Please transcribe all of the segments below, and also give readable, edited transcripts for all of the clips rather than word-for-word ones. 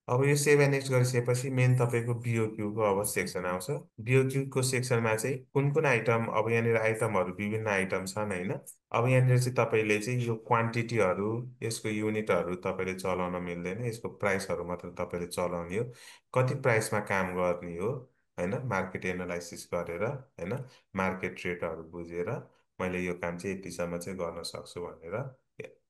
अब यो save and next गरिसकेपछि मेन तपाईँको बिओक्यू को अब सेक्सन आउँछ। बिओक्यू को सेक्सनमा चाहिँ कुन कुन आइटम, अब यहाँनिर आइटमहरू विभिन्न आइटम छन् होइन। अब यहाँनिर चाहिँ तपाईँले चाहिँ यो क्वान्टिटीहरू, यसको युनिटहरू तपाईँले चलाउन मिल्दैन, यसको प्राइसहरू मात्र तपाईँले चलाउने हो। कति प्राइसमा काम गर्ने हो होइन, मार्केट एनालाइसिस गरेर होइन, मार्केट रेटहरू बुझेर मैले यो काम चाहिँ यतिसम्म चाहिँ गर्न सक्छु भनेर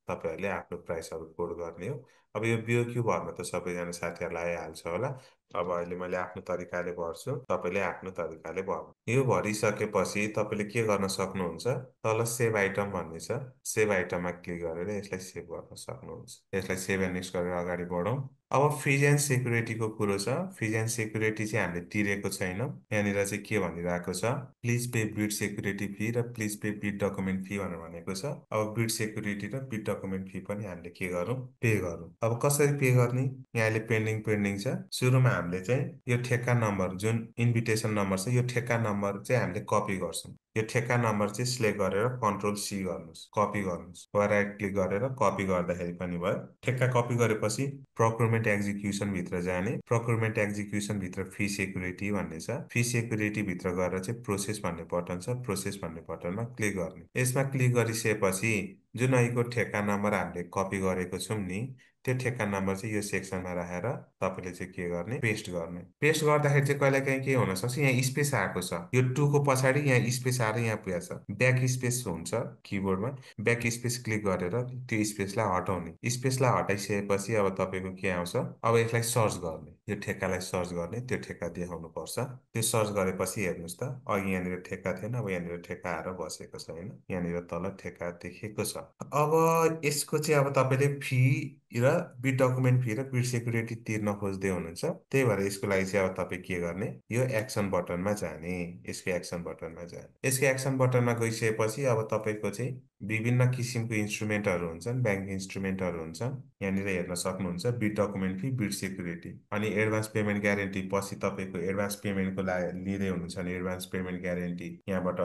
तपाईँहरूले आफ्नो प्राइसहरू कोड गर्ने हो। अब यो बिओक्यू भर्न त सबैजना साथीहरूलाई आइहाल्छ होला। अब अहिले मैले आफ्नो तरिकाले भर्छु, तपाईँले आफ्नो तरिकाले भर्नु। यो भरिसकेपछि तपाईँले के गर्न सक्नुहुन्छ, तल सेभ आइटम भन्ने छ, सेभ आइटममा क्लिक गरेर यसलाई सेभ गर्न सक्नुहुन्छ। यसलाई सेभ एन्ड नेक्स्ट गरेर अगाडि बढौँ। अब फिज एन्ड सेक्युरिटीको कुरो छ। फिज एन्ड सेक्युरिटी चाहिँ हामीले तिरेको छैनौँ। यहाँनिर चाहिँ के भनिरहेको छ, please pay bid security fee र please pay bid document fee भनेर भनेको छ। अब बिट सेक्युरिटी र बिट डकुमेन्ट फी पनि हामीले के गरौँ, पे गरौँ। अब कसरी पे गर्ने, यहाँ अहिले पेन्डिङ छ। सुरुमा हामीले चाहिँ यो ठेक्का नम्बर, जुन इन्भिटेसन नम्बर छ, यो ठेक्का नम्बर चाहिँ हामीले कपी गर्छौँ। यो ठेक्का नम्बर चाहिँ सिलेक्ट गरेर कन्ट्रोल सी गर्नुहोस्, कपी गर्नुहोस्, वा राइट क्लिक गरेर कपी गर्दाखेरि पनि भयो। ठेक्का कपी गरेपछि प्रोक्युरमेन्ट एक्जिक्युसन भित्र जाने, प्रोक्युरमेन्ट एक्जिक्युसन भित्र फी सेक्युरिटी भन्ने छ, फी सेक्युरिटी भित्र गएर चाहिँ प्रोसेस भन्ने बटन छ, प्रोसेस भन्ने बटनमा क्लिक गर्ने। यसमा क्लिक गरिसकेपछि जुन अहिलेको ठेक्का नम्बर हामीले कपी गरेको छौँ नि, त्यो ठेक्का नम्बर चाहिँ यो सेक्सनमा राखेर तपाईँले चाहिँ के गर्ने, पेस्ट गर्ने। पेस्ट गर्दाखेरि चाहिँ कहिलेकाहीँ के हुनसक्छ, यहाँ स्पेस आएको छ, यो टूको पछाडि यहाँ स्पेस आएर यहाँ पुगेको छ, ब्याक स्पेस हुन्छ किबोर्डमा, ब्याक स्पेस क्लिक गरेर त्यो स्पेसलाई हटाउने। स्पेसलाई हटाइसकेपछि अब तपाईँको के आउँछ, अब यसलाई सर्च गर्ने, यो ठेक्कालाई सर्च गर्ने, त्यो ठेक्का देखाउनु पर्छ। त्यो सर्च गरेपछि हेर्नुहोस् त, अघि यहाँनिर ठेक्का थिएन, अब यहाँनिर ठेक्का आएर बसेको छ होइन, यहाँनिर तल ठेक्का देखेको छ। अब यसको चाहिँ अब तपाईँले फी र बिट डकुमेन्ट फी र बिट सेक्युरिटी तिर्न खोज्दै हुनुहुन्छ, त्यही भएर यसको लागि चाहिँ अब तपाईँ के गर्ने, यो एक्सन बटनमा जाने, यसको एक्सन बटनमा जाने। यसको एक्सन बटनमा गइसकेपछि अब तपाईँको चाहिँ विभिन्न किसिमको इन्स्ट्रुमेन्टहरू हुन्छन्, ब्याङ्क इन्स्ट्रुमेन्टहरू हुन्छन्। यहाँनिर हेर्न सक्नुहुन्छ beet document fee, beet security, अनि एडभान्स पेमेन्ट ग्यारेन्टी। पछि तपाईँको एडभान्स पेमेन्टको लागि लिँदै हुनुहुन्छ भने एडभान्स पेमेन्ट ग्यारेन्टी यहाँबाट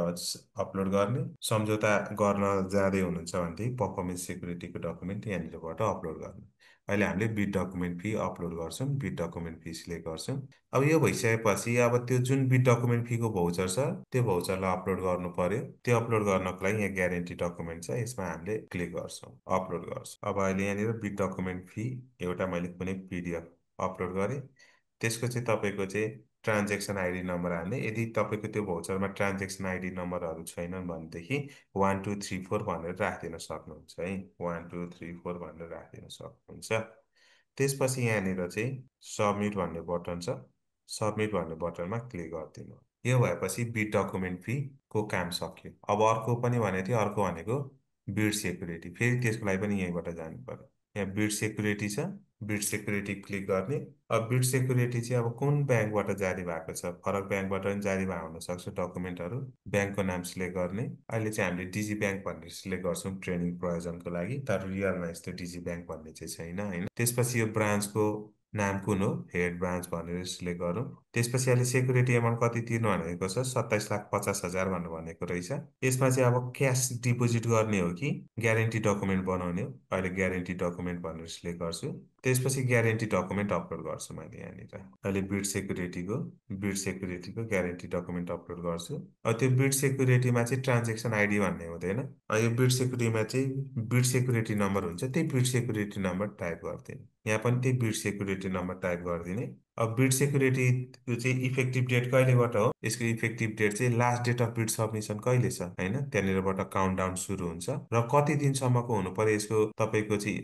अपलोड गर्ने, सम्झौता गर्न जाँदै हुनुहुन्छ भनेदेखि पर्फर्मेन्स सेक्युरिटीको डकुमेन्ट यहाँनिरबाट अपलोड गर्ने। अहिले हामीले बिट डकुमेन्ट फी अपलोड गर्छौँ, बिट डकुमेन्ट फी सिलेक्ट गर्छौँ। अब यो भइसकेपछि अब त्यो जुन बिट डकुमेन्ट फीको भौचर छ, त्यो भौचरलाई अपलोड गर्नु पर्यो। त्यो अपलोड गर्नको लागि यहाँ ग्यारेन्टी डकुमेन्ट छ, यसमा हामीले क्लिक गर्छौँ, अपलोड गर्छौँ। अब अहिले यहाँनिर बिट डकुमेन्ट फी एउटा मैले कुनै पिडिएफ अपलोड गरेँ। त्यसको चाहिँ तपाईँको चाहिँ ट्रान्जेक्सन आइडी नम्बर हाल्ने। यदि तपाईँको त्यो भौचरमा ट्रान्जेक्सन आइडी नम्बरहरू छैनन् भनेदेखि 1234 भनेर राखिदिन सक्नुहुन्छ है, 1234 भनेर राखिदिन सक्नुहुन्छ। त्यसपछि यहाँनिर चाहिँ सबमिट भन्ने बटन छ, सबमिट भन्ने बटनमा क्लिक गरिदिनु। यो भएपछि बिट डकुमेन्ट फी को काम सक्यो। अब अर्को पनि भनेको थियो, अर्को भनेको बिट सेक्युरिटी, फेरि त्यसको लागि पनि यहीँबाट जानु पर्यो। यहाँ बिट सेक्युरिटी छ, बिट सेक्युरिटी क्लिक गर्ने। अब बिट सेक्युरिटी चाहिँ अब कुन ब्याङ्कबाट जारी भएको छ, फरक ब्याङ्कबाट पनि जारी भएको हुनसक्छ डकुमेन्टहरू। ब्याङ्कको नाम सिलेक्ट गर्ने। अहिले चाहिँ हामीले डिजी ब्याङ्क भनेर सिलेक्ट गर्छौँ ट्रेनिङ प्रयोजनको लागि, तर रियलमा यस्तो डिजी ब्याङ्क भन्ने चाहिँ छैन होइन। त्यसपछि यो ब्रान्चको नाम कुन हो, हेड ब्रान्च भनेर सिलेक्ट गरौँ। त्यसपछि अहिले सेक्युरिटी एमाउन्ट कति तिर्नु भनेको छ, 27,50,000 भनेर भनेको रहेछ। यसमा चाहिँ अब क्यास डिपोजिट गर्ने हो कि ग्यारेन्टी डकुमेन्ट बनाउने हो, अहिले ग्यारेन्टी डकुमेन्ट भनेर सिलेक्ट गर्छु। त्यसपछि ग्यारेन्टी डकुमेन्ट अपलोड गर्छु मैले यहाँनिर। अहिले बिट सेक्युरिटीको ग्यारेन्टी डकुमेन्ट अपलोड गर्छु। अब त्यो बिट सेक्युरिटीमा चाहिँ ट्रान्जेक्सन आइडी भन्ने हुँदैन। यो बिट सेक्युरिटीमा चाहिँ बिट सेक्युरिटी नम्बर हुन्छ, त्यही बिट सेक्युरिटी नम्बर टाइप गरिदिने। यहाँ पनि त्यही बिट सेक्युरिटी नम्बर टाइप गरिदिने। अब बिट सेक्युरिटीको चाहिँ इफेक्टिभ डेट कहिलेबाट हो, यसको इफेक्टिभ डेट चाहिँ last date of bid submission कहिले छ होइन, त्यहाँनिरबाट काउन्टडाउन सुरु हुन्छ र कति दिनसम्मको हुनु पर्यो यसको तपाईँको चाहिँ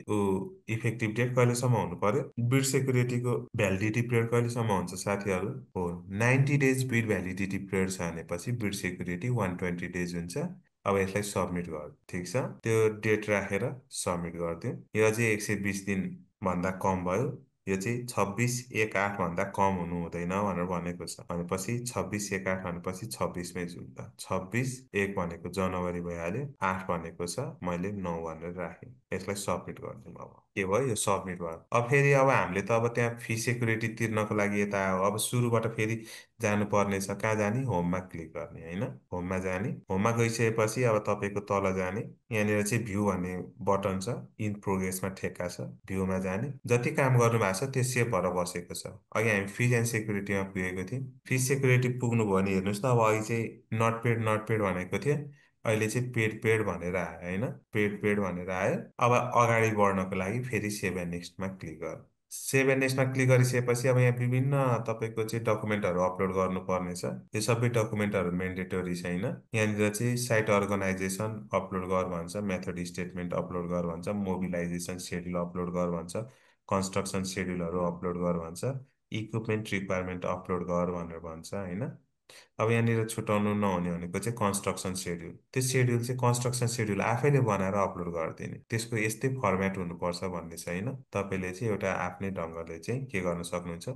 इफेक्टिभ डेट कहिलेसम्म हुनु पर्यो। बिट सेक्युरिटीको भ्यालिडिटी पिरियड कहिलेसम्म हुन्छ साथीहरू, हो 90 डेज बिट भ्यालिडिटी पिरियड छ भनेपछि बिट सेक्युरिटी 120 डेज हुन्छ। अब यसलाई सबमिट गर, ठिक छ, त्यो डेट राखेर सबमिट गरिदिउँ। यो चाहिँ 120 दिनभन्दा कम भयो, यो चाहिँ 26/1/8 भन्दा कम हुनु हुँदैन भनेर भनेको छ भनेपछि 26/1/8 भनेपछि 26मै जुन त 26/1 भनेको जनवरी भइहाल्यो, 8 भनेको छ मैले 9 भनेर राखेँ। यसलाई सबमिट गरिदिउँ अब। के भयो, यो सबमिट भयो। अब फेरि अब हामीले त अब त्यहाँ फी सेक्युरिटी तिर्नको लागि यता अब सुरुबाट फेरि जानुपर्ने छ। कहाँ जाने? होममा क्लिक गर्ने होइन, होममा जाने। होममा गइसकेपछि अब तपाईँको तल जाने, यहाँनिर चाहिँ भ्यू भन्ने बटन छ, इन प्रोग्रेसमा ठेक्का छ, भ्यूमा जाने। जति काम गर्नु भएको छ त्यो सेभ भएर बसेको छ। अघि हामी फिज एन्ड सेक्युरिटीमा पुगेको थियौँ। फिज सेक्युरिटी पुग्नुभयो भने हेर्नुहोस् त, अब अघि चाहिँ नट पेड भनेको थियो, अहिले चाहिँ पेड भनेर आयो होइन, पेड भनेर आयो। अब अगाडि बढ्नको लागि फेरि सेभ एन्ड नेक्स्टमा क्लिक गर। सेभ एन्ड नेक्स्टमा क्लिक गरिसकेपछि अब यहाँ विभिन्न तपाईँको चाहिँ डकुमेन्टहरू अपलोड गर्नुपर्ने छ। यो सबै डकुमेन्टहरू मेन्डेटोरी छैन। यहाँनिर चाहिँ साइट अर्गनाइजेसन अपलोड गर भन्छ, मेथड स्टेटमेन्ट अपलोड गर भन्छ, मोबिलाइजेसन सेड्युल अपलोड गर भन्छ, कन्स्ट्रक्सन सेड्युलहरू अपलोड गर भन्छ, इक्विपमेन्ट रिक्वायरमेन्ट अपलोड गर भनेर भन्छ होइन। अब यहाँनिर छुटाउनु नहुने भनेको चाहिँ कन्स्ट्रक्सन सेड्युल। त्यो सेड्युल चाहिँ कन्स्ट्रक्सन सेड्युल आफैले बनाएर अपलोड गरिदिने, त्यसको यस्तै फर्मेट हुनुपर्छ भन्ने छैन। तपाईँले चाहिँ एउटा आफ्नै ढङ्गले चाहिँ के गर्न सक्नुहुन्छ।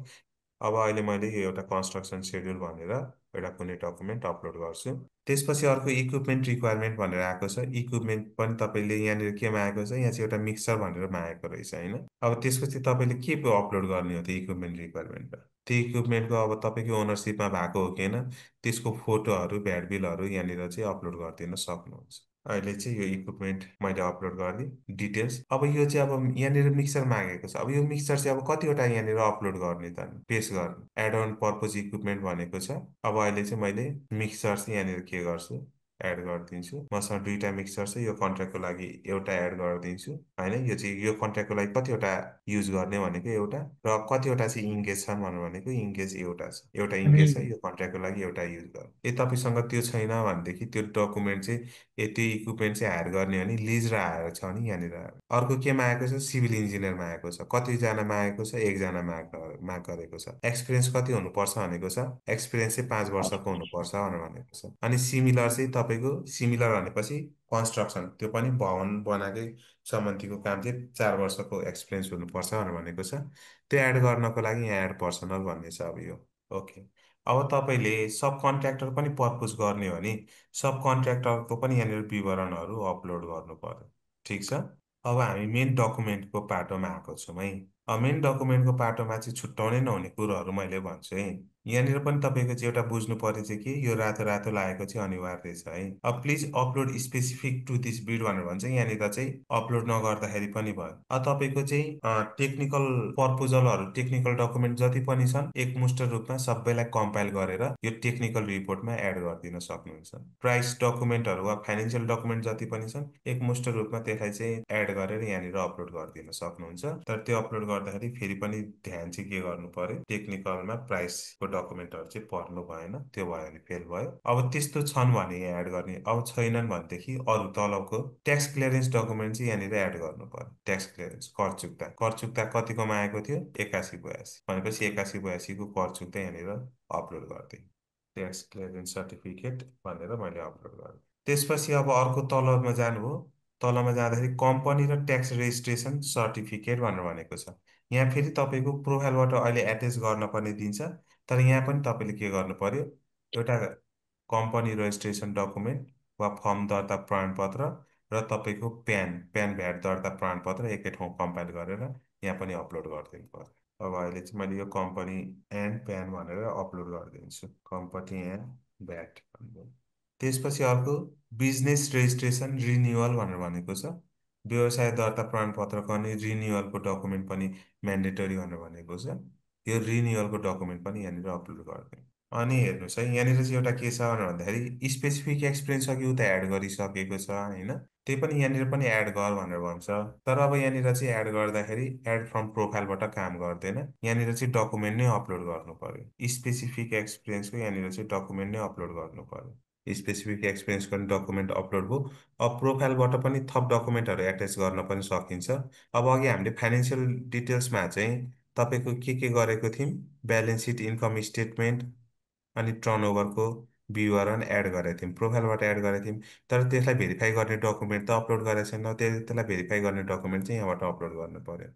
अब अहिले मैले यो एउटा कन्स्ट्रक्सन सेड्युल भनेर एउटा कुनै डकुमेन्ट अपलोड गर्छु। त्यसपछि अर्को इक्विपमेन्ट रिक्वायरमेन्ट भनेर आएको छ। इक्विपमेन्ट पनि तपाईँले यहाँनिर केमा आएको छ, यहाँ चाहिँ एउटा मिक्सर भनेर आएको रहेछ होइन। अब त्यसपछि तपाईँले के पो अपलोड गर्ने हो त्यो इक्विपमेन्ट रिक्वायरमेन्टमा? त्यो इक्विपमेन्टको अब तपाईँको ओनरसिपमा भएको हो कि होइन, त्यसको फोटोहरू भ्याट बिलहरू यहाँनिर चाहिँ अपलोड गरिदिन सक्नुहुन्छ। अहिले चाहिँ यो इक्विपमेन्ट मैले अपलोड गरिदिएँ डिटेल्स। अब यो चाहिँ अब यहाँनिर मिक्सर मागेको छ। अब यो मिक्सर चाहिँ अब कतिवटा यहाँनिर अपलोड गर्ने त, पेस्ट गर्ने। एड अन पर्पज इक्विपमेन्ट भनेको छ। अब अहिले चाहिँ मैले मिक्सर चाहिँ यहाँनिर के गर्छु, एड गरिदिन्छु। मसँग दुईवटा मिक्सर छ, यो कन्ट्र्याक्टको लागि एउटा एड गरिदिन्छु होइन। यो चाहिँ यो कन्ट्र्याक्टको लागि कतिवटा युज गर्ने भनेको एउटा, र कतिवटा चाहिँ इङ्गेज छन् भनेको इङ्गेज एउटा छ, एउटा इङ्गेज छ, यो कन्ट्र्याक्टको लागि एउटा युज गर्नु। यदि तपाईँसँग त्यो छैन भनेदेखि त्यो डकुमेन्ट चाहिँ त्यो इक्विपमेन्ट चाहिँ हायर गर्ने हो भने लिज र हायर छ भने यहाँनिर अर्को केमा आएको छ, सिभिल इन्जिनियरमा आएको छ। कतिजनामा आएको छ, एकजना माग गरेको छ। एक्सपिरियन्स कति हुनुपर्छ भनेको छ, एक्सपिरियन्स चाहिँ 5 वर्षको हुनुपर्छ भनेर भनेको छ। अनि सिमिलर चाहिँ तपाईँको, सिमिलर भनेपछि कन्स्ट्रक्सन, त्यो पनि भवन बनाएकै सम्बन्धीको काम चाहिँ 4 वर्षको एक्सपिरियन्स हुनुपर्छ भनेर भनेको छ। त्यो एड गर्नको लागि यहाँ एड पर्सनल भन्ने छ अब यो। ओके। अब तपाईँले सब कन्ट्र्याक्टर पनि पर्पोज गर्ने हो भने सब कन्ट्र्याक्टरको पनि यहाँनिर विवरणहरू अपलोड गर्नु पर्यो। ठिक छ। अब हामी मेन डकुमेन्टको पाटोमा आएको छौँ है। अब मेन डकुमेन्टको पाटोमा चाहिँ छुट्याउनै नहुने कुरोहरू मैले भन्छु है। यहाँनिर पनि तपाईँको चाहिँ एउटा बुझ्नु पर्ने चाहिँ कि यो रातो रातो लागेको चाहिँ अनिवार्य छ है। अब please upload specific to this bid भनेर भन्छ, यहाँनिर चाहिँ अपलोड नगर्दाखेरि पनि भयो। अब तपाईँको चाहिँ टेक्निकल प्रपोजलहरू, टेक्निकल डकुमेन्ट जति पनि छन् एकमुष्ट रूपमा सबैलाई कम्पाइल गरेर यो टेक्निकल रिपोर्टमा एड गरिदिन सक्नुहुन्छ। प्राइस डकुमेन्टहरू वा फाइनेन्सियल डकुमेन्ट जति पनि छन् एकमुष्ट रूपमा त्यसलाई चाहिँ एड गरेर यहाँनिर अपलोड गरिदिन सक्नुहुन्छ। तर त्यो अपलोड गर्दाखेरि फेरि पनि ध्यान चाहिँ के गर्नु पर्यो, टेक्निकलमा प्राइसको डकुमेन्टहरू चाहिँ पर्नु भएन, त्यो भयो भने फेल भयो। अब त्यस्तो छन् भने यहाँ एड गर्ने, अब छैनन् भनेदेखि अरू तलको ट्याक्स क्लियरेन्स डकुमेन्ट चाहिँ यहाँनिर एड गर्नु पर्यो। ट्याक्स क्लियरेन्स, कर चुक्ता, कर चुक्ता कतिकोमा आएको थियो, 8182 भनेपछि 8182को कर चुक्ता यहाँनिर अपलोड गरिदिएँ। ट्याक्स क्लियरेन्स सर्टिफिकेट भनेर मैले अपलोड गरेँ। त्यसपछि अब अर्को तलमा जानुभयो, तलमा जाँदाखेरि कम्पनी र ट्याक्स रेजिस्ट्रेसन सर्टिफिकेट भनेर भनेको छ। यहाँ फेरि तपाईँको प्रोफाइलबाट अहिले एट्याच गर्न पर्ने दिन्छ, तर यहाँ पनि तपाईँले के गर्नु पर्यो, एउटा कम्पनी रेजिस्ट्रेसन डकुमेन्ट वा फर्म दर्ता प्रमाणपत्र र तपाईँको प्यान भ्याट दर्ता प्रमाणपत्र एकै ठाउँ कम्पाइल गरेर यहाँ पनि अपलोड गरिदिनु पर्यो। अब अहिले चाहिँ मैले यो कम्पनी एन्ड प्यान भनेर अपलोड गरिदिन्छु, कम्पनी एन्ड भ्याट भनेर। त्यसपछि अर्को बिजनेस रेजिस्ट्रेसन रिन्युअल भनेर भनेको छ। व्यवसाय दर्ता प्रमाणपत्र गर्ने रिन्युअलको डकुमेन्ट पनि म्यान्डेटरी भनेर भनेको छ। यो रिन्युअलको डकुमेन्ट पनि यहाँनिर अपलोड गरिदिउँ। अनि हेर्नुहोस् है, यहाँनिर चाहिँ एउटा के छ भनेर भन्दाखेरि स्पेसिफिक एक्सपिरियन्स अघि उता एड गरिसकेको छ होइन, त्यही पनि यहाँनिर पनि एड गर भनेर भन्छ। तर अब यहाँनिर चाहिँ एड गर्दाखेरि एड फ्रम प्रोफाइलबाट काम गर्दैन, यहाँनिर चाहिँ डकुमेन्ट नै अपलोड गर्नु पर्यो। स्पेसिफिक एक्सपिरियन्सको यहाँनिर चाहिँ डकुमेन्ट नै अपलोड गर्नु पर्यो। स्पेसिफिक एक्सपिरियन्सको पनि डकुमेन्ट अपलोड भयो। अब प्रोफाइलबाट पनि थप डकुमेन्टहरू एट्याच गर्न पनि सकिन्छ। अब अघि हामीले फाइनेन्सियल डिटेल्समा चाहिँ तपाईँको के गरेको थियौँ, ब्यालेन्स सिट, इन्कम स्टेटमेन्ट अनि टर्नओभरको विवरण एड गरेको थियौँ, प्रोफाइलबाट एड गरेको थियौँ। तर त्यसलाई भेरिफाई गर्ने डकुमेन्ट त अपलोड गरेको छैन, त्यसलाई भेरिफाई गर्ने डकुमेन्ट चाहिँ यहाँबाट अपलोड गर्नु पर्यो।